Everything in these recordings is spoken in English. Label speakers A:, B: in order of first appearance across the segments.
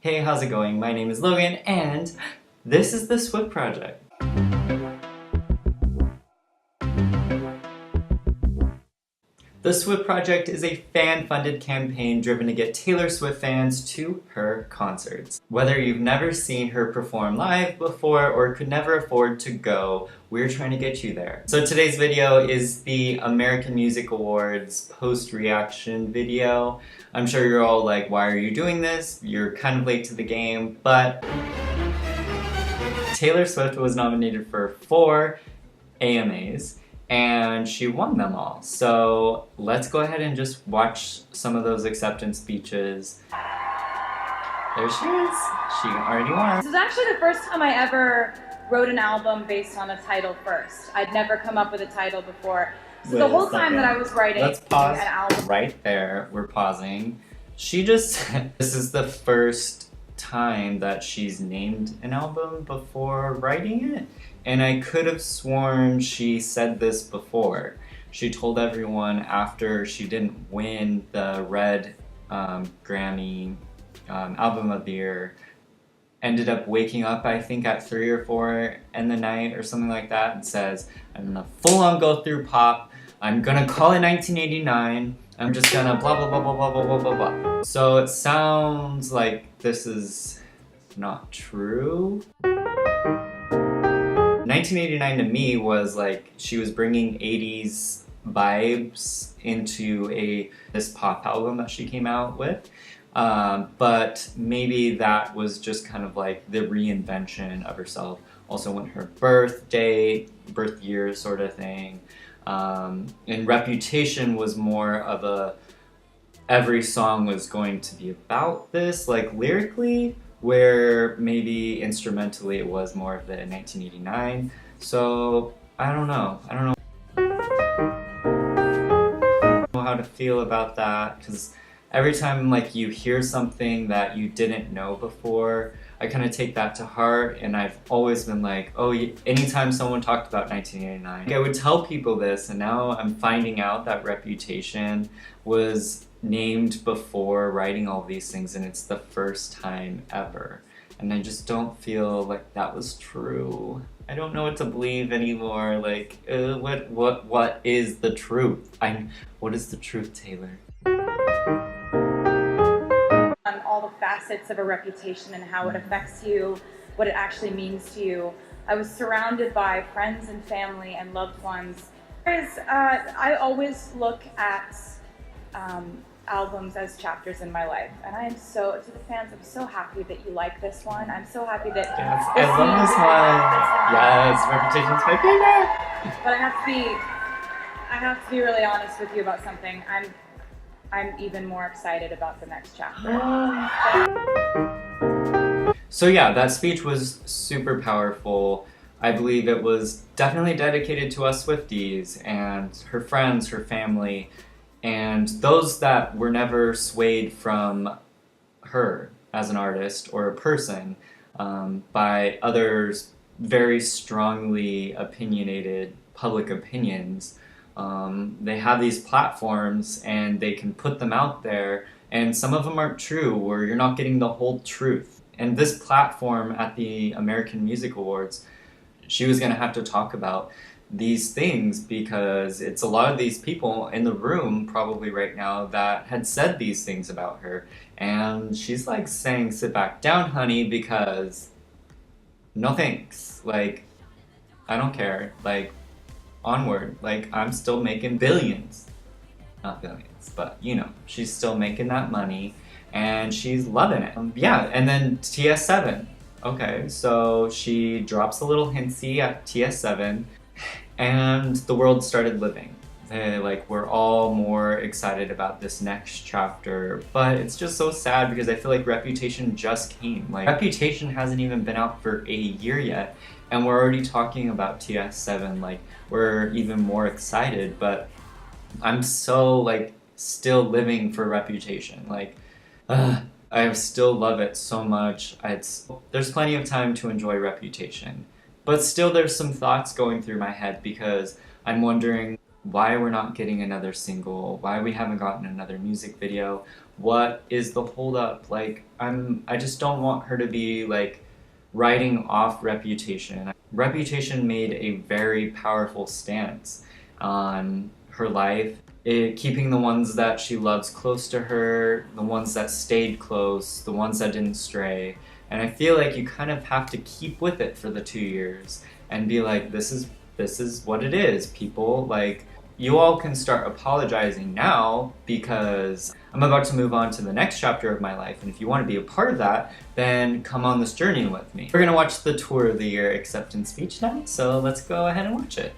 A: Hey, how's it going? My name is Logan, and this is the Swift Project. The Swift Project is a fan-funded campaign driven to get Taylor Swift fans to her concerts. Whether you've never seen her perform live before or could never afford to go, we're trying to get you there. So today's video is the American Music Awards post-reaction video. I'm sure you're all like, why are you doing this? You're kind of late to the game, but Taylor Swift was nominated for 4 AMAs. And she won them all. So let's go ahead and just watch some of those acceptance speeches. There she is. She already won.
B: This was actually the first time I ever wrote an album based on a title first. I'd never come up with a title before. So the whole time that I was writing
A: Let's pause
B: an album.
A: Right there. We're pausing. She just said this is the first time that she's named an album before writing it. And I could have sworn she said this before. She told everyone after she didn't win the Red Grammy Album of the Year, ended up waking up, I think, at 3 or 4 in the night or something like that, and says, I'm gonna full on go through pop, I'm gonna call it 1989, I'm just gonna blah blah blah blah blah blah blah blah blah. So it sounds like this is not true. 1989 to me was like she was bringing 80s vibes into this pop album that she came out with, but maybe that was just kind of like the reinvention of herself. Also when her birth year sort of thing, and Reputation was more of a every song was going to be about this, like lyrically, where maybe instrumentally it was more of the 1989. So I don't know how to feel about that, because every time like you hear something that you didn't know before, I kind of take that to heart, and I've always been like, oh, anytime someone talked about 1989, I would tell people this, and now I'm finding out that Reputation was named before writing all these things, and it's the first time ever. And I just don't feel like that was true. I don't know what to believe anymore. Like, what is the truth? What is the truth, Taylor?
B: On all the facets of a reputation and how it affects you, what it actually means to you. I was surrounded by friends and family and loved ones. I always look at albums as chapters in my life, and I am so, to the fans, I'm so happy that you like this one. I'm so happy that
A: yes, I love this one. Yes, Reputation's my favorite.
B: But I have to be really honest with you about something. I'm even more excited about the next chapter.
A: So yeah, that speech was super powerful. I believe it was definitely dedicated to us Swifties and her friends, her family, and those that were never swayed from her as an artist or a person by others' very strongly opinionated public opinions. They have these platforms and they can put them out there, and some of them aren't true, or you're not getting the whole truth. And this platform at the American Music Awards, she was going to have to talk about these things, because it's a lot of these people in the room probably right now that had said these things about her, and she's like saying, sit back down, honey, because no thanks, like I don't care, like onward, like I'm still making billions, not billions, but you know, she's still making that money and she's loving it. Yeah, and then TS7, okay, so she drops a little hintsy at TS7, and the world started living. We're all more excited about this next chapter, but it's just so sad because I feel like Reputation just came. Like, Reputation hasn't even been out for a year yet, and we're already talking about TS7. Like, we're even more excited, but I'm so like still living for Reputation. Like, I still love it so much. There's plenty of time to enjoy Reputation. But still there's some thoughts going through my head, because I'm wondering why we're not getting another single, why we haven't gotten another music video, what is the holdup? Like, I just don't want her to be like writing off Reputation. Reputation made a very powerful stance on her life, keeping the ones that she loves close to her, the ones that stayed close, the ones that didn't stray. And I feel like you kind of have to keep with it for the 2 years and be like, this is what it is, people. Like, you all can start apologizing now because I'm about to move on to the next chapter of my life, and if you want to be a part of that, then come on this journey with me. We're gonna watch the Tour of the Year acceptance speech now, so let's go ahead and watch it.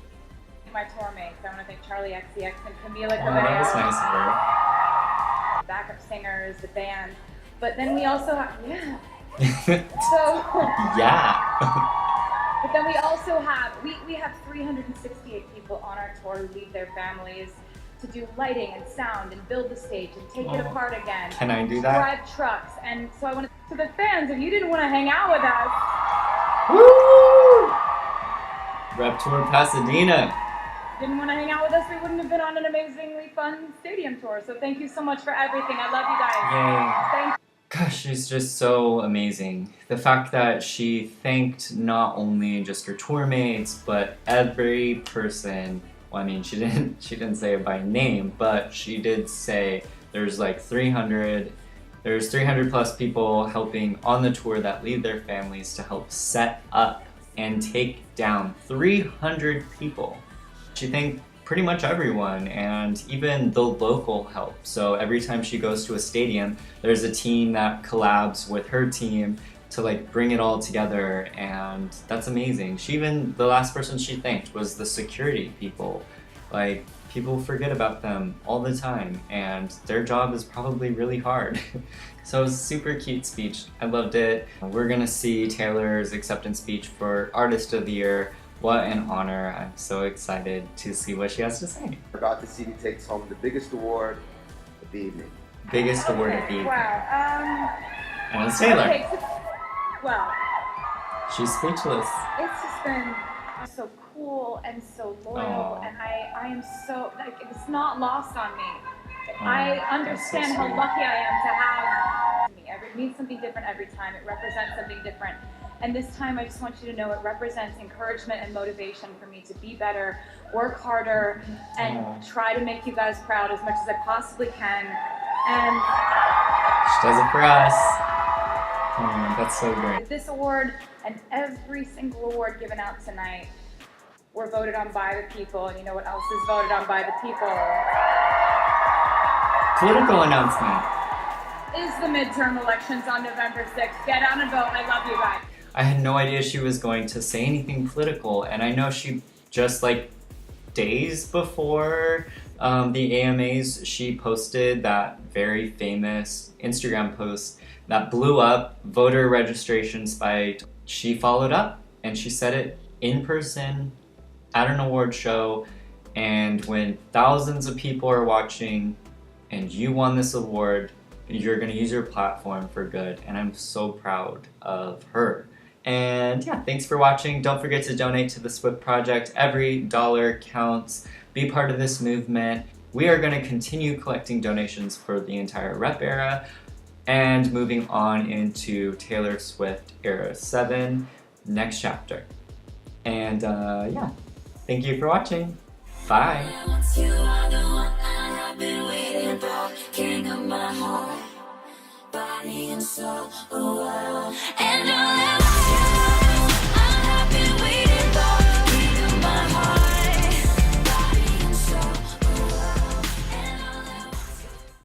B: My tour mates, I want to thank Charlie XCX and Camila
A: Oh, that was nice of her.
B: backup singers, the band, but then we also have, yeah.
A: Yeah.
B: But then we also have, we have 368 people on our tour who leave their families to do lighting and sound and build the stage and take it apart again.
A: Can I do that?
B: Drive trucks. And so I want to the fans, if you didn't want to hang out with us.
A: Woo! Rep Tour Pasadena.
B: Didn't want to hang out with us, we wouldn't have been on an amazingly fun stadium tour. So thank you so much for everything. I love you guys.
A: Yay.
B: Thank you.
A: Gosh, she's just so amazing. The fact that she thanked not only just her tour mates, but every person. Well, I mean, she didn't say it by name, but she did say there's like 300 plus people helping on the tour that leave their families to help set up and take down 300 people. She thanked pretty much everyone, and even the local help. So every time she goes to a stadium, there's a team that collabs with her team to like bring it all together, and that's amazing. The last person she thanked was the security people. Like, people forget about them all the time, and their job is probably really hard. So it was a super cute speech. I loved it. We're gonna see Taylor's acceptance speech for Artist of the Year. What an honor. I'm so excited to see what she has to say.
C: Dr. CD takes home the biggest award of the evening.
A: Biggest award of the evening.
B: Wow.
A: And it's Taylor.
B: Okay, well,
A: She's speechless.
B: it's just been so cool and so loyal, and I am so, like, it's not lost on me. I understand
A: so
B: how
A: sweet.
B: lucky I am to have me. It means something different every time. It represents something different. And this time, I just want you to know it represents encouragement and motivation for me to be better, work harder, and try to make you guys proud as much as I possibly can. And
A: She does it for us. Oh, that's so great.
B: this award and every single award given out tonight were voted on by the people. And you know what else is voted on by the people?
A: Political announcement.
B: Is the midterm elections on November 6th. Get out and vote. I love you guys.
A: I had no idea she was going to say anything political, and I know she just like days before the AMAs, she posted that very famous Instagram post that blew up, voter registration spiked. She followed up and she said it in person at an award show, and when thousands of people are watching and you won this award, you're gonna use your platform for good, and I'm so proud of her. And yeah, thanks for watching. Don't forget to donate to the SWIFT Project. Every dollar counts. Be part of this movement. We are going to continue collecting donations for the entire rep era and moving on into Taylor Swift era 7, next chapter. And yeah, thank you for watching. Bye.
D: You are the one I have been waiting for, king of my heart, body and soul. Oh,